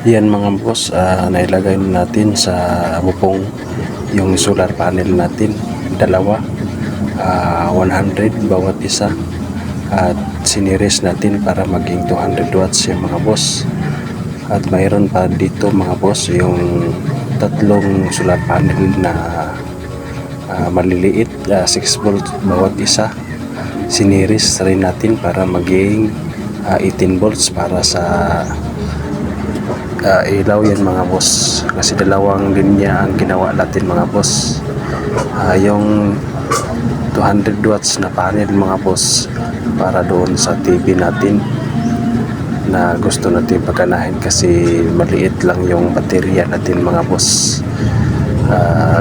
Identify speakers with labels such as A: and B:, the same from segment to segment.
A: Yan mga boss, nailagay na natin sa bubong yung solar panel natin, dalawa, 100 bawat isa, at siniris natin para maging 200 watts yung mga boss. At mayroon pa dito mga boss yung tatlong solar panel na maliliit, 6 volt bawat isa, siniris rin natin para maging 18 volts para sa ilaw yan mga boss, kasi dalawang linya ang ginawa natin mga boss. Yung 200 watts na panel mga boss para doon sa TV natin na gusto natin paganahin kasi maliit lang yung baterya natin mga boss.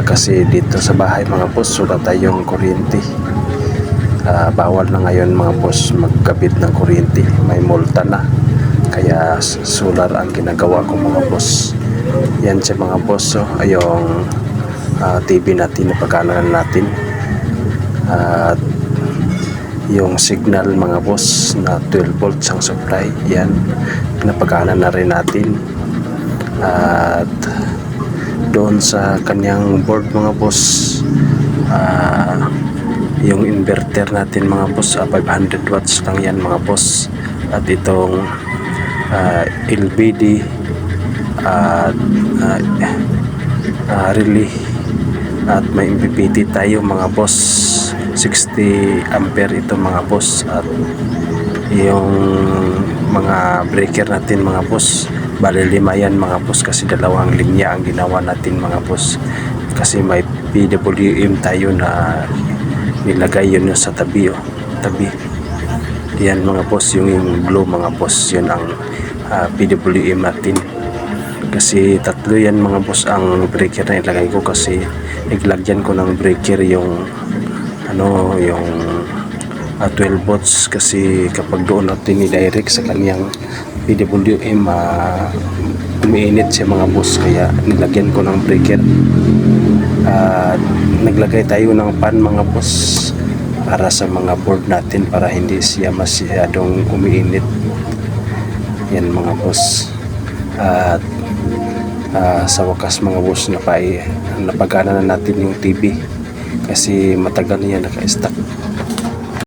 A: Kasi dito sa bahay mga boss wala tayong kuryente. Bawal na ngayon mga boss magkabit ng kuryente, may multa na, kaya solar ang ginagawa ko mga boss. Yan siya mga boss, yung TV natin na pagkanan natin, at yung signal mga boss na 12 volts ang supply, yan napagkanan na rin natin. At doon sa kanyang board mga boss, yung inverter natin mga boss, 500 watts lang yan mga boss. At itong LVD at relay, at may MPPT tayo mga boss, 60 ampere ito mga boss. At yung mga breaker natin mga boss, bali 5 yan mga boss, kasi dalawang linya ang ginawa natin mga boss, kasi may PWM tayo na nilagay yun sa tabi, tabi yan mga boss. Yung blue mga boss, yun ang PWM natin, kasi tatlo yan mga boss ang breaker na ilagay ko, kasi naglagyan ko ng breaker yung yung 12 volts, kasi kapag doon natin i-direct sa kanyang PWM, umiinit siya mga boss, kaya nilagyan ko ng breaker. Naglagay tayo ng fan mga boss para sa mga board natin, para hindi siya masyadong umiinit yan mga boss. At sa wakas mga boss, napagana na natin yung TV kasi matagal na yan naka-stack.